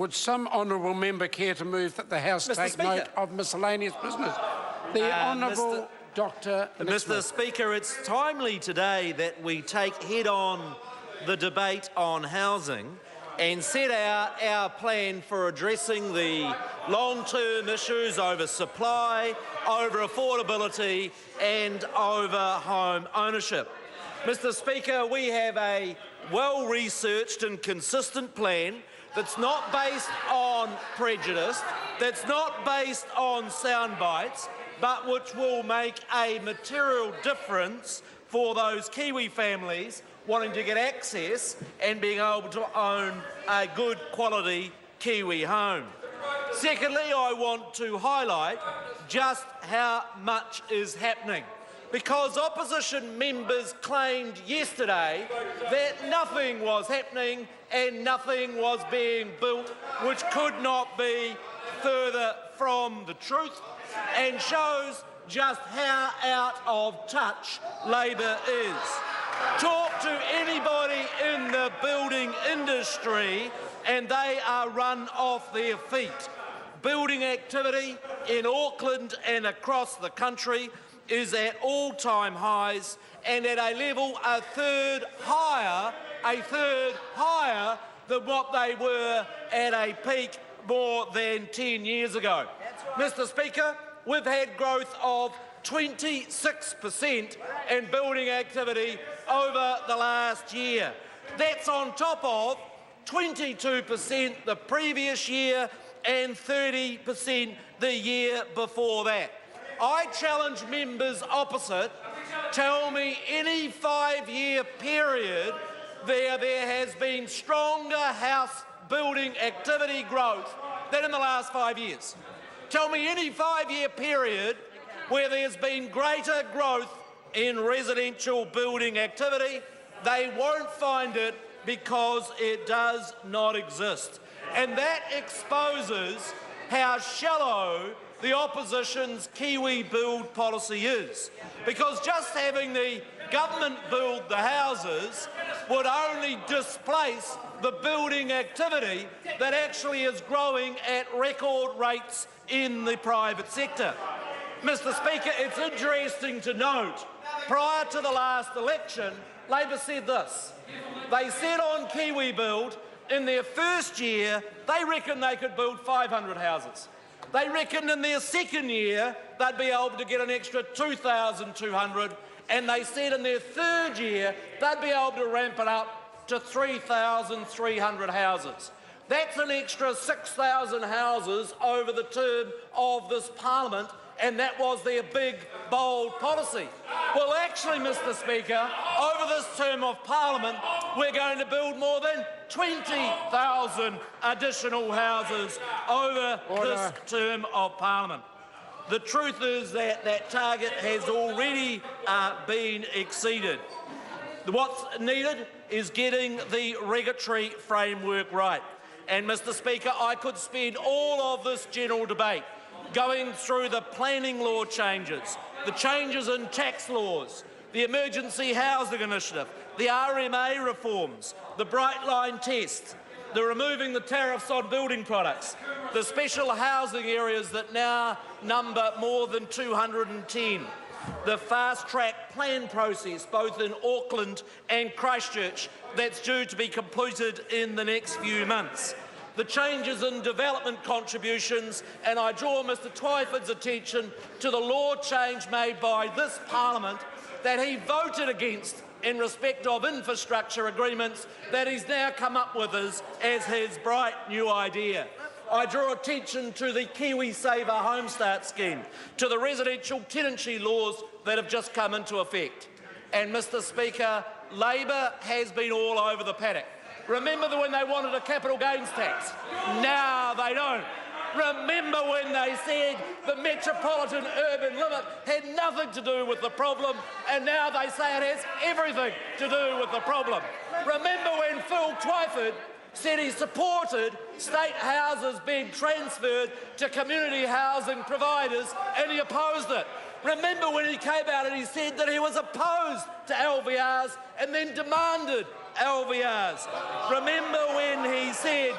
Would some honourable member care to move that the House take note of miscellaneous business? The Honourable Dr. Mr. Speaker, it's timely today that we take head-on the debate on housing and set out our plan for addressing the long-term issues over supply, over affordability and over home ownership. Mr. Speaker, we have a well-researched and consistent plan that's not based on prejudice, that's not based on sound bites, but which will make a material difference for those Kiwi families wanting to get access and being able to own a good quality Kiwi home. Secondly, I want to highlight just how much is happening, because opposition members claimed yesterday that nothing was happening and nothing was being built, which could not be further from the truth and shows just how out of touch Labor is. Talk to anybody in the building industry and they are run off their feet. Building activity in Auckland and across the country is at all-time highs and at a level a third higher than what they were at a peak more than 10 years ago. Mr. Speaker, we've had growth of 26% in building activity over the last year. That's on top of 22% the previous year and 30% the year before that. I challenge members opposite, tell me any 5-year period there has been stronger house building activity growth than in the last 5 years. Tell me any 5-year period where there's been greater growth in residential building activity. They won't find it because it does not exist. And that exposes how shallow the opposition's Kiwi build policy is. Because just having the government build the houses would only displace the building activity that actually is growing at record rates in the private sector. Mr. Speaker, it's interesting to note, prior to the last election, Labor said this. They said on Kiwi Build, in their first year, they reckoned they could build 500 houses. They reckoned in their second year, they'd be able to get an extra 2,200, and they said in their third year, they'd be able to ramp it up to 3,300 houses. That's an extra 6,000 houses over the term of this parliament, and that was their big, bold policy. Well, actually, Mr. Speaker, over this term of parliament, we're going to build more than 20,000 additional houses over this term of parliament. The truth is that that target has already been exceeded. What's needed is getting the regulatory framework right. And, Mr. Speaker, I could spend all of this general debate going through the planning law changes, the changes in tax laws, the emergency housing initiative, the RMA reforms, the Bright Line test, the removing the tariffs on building products, the special housing areas that now number more than 210, the fast-track plan process both in Auckland and Christchurch that's due to be completed in the next few months, the changes in development contributions, and I draw Mr Twyford's attention to the law change made by this parliament that he voted against in respect of infrastructure agreements that he's now come up with as his bright new idea. I draw attention to the Kiwi Saver Home Start scheme, to the residential tenancy laws that have just come into effect. And, Mr Speaker, Labor has been all over the paddock. Remember when they wanted a capital gains tax? Now they don't. Remember when they said the metropolitan urban limit had nothing to do with the problem, and now they say it has everything to do with the problem. Remember when Phil Twyford said he supported state houses being transferred to community housing providers and he opposed it. Remember when he came out and he said that he was opposed to LVRs and then demanded LVRs. Remember when he said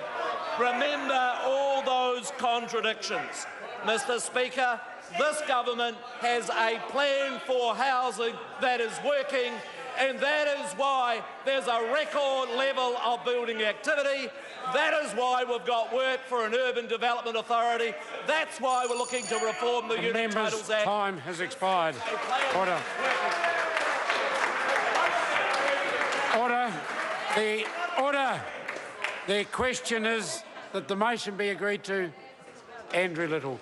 Remember all those contradictions. Mr. Speaker, this government has a plan for housing that is working, and that is why there's a record level of building activity. That is why we've got work for an urban development authority. That's why we're looking to reform the Unit Titles Act. Time has expired. Order. Order. The question is that the motion be agreed to. Andrew Little.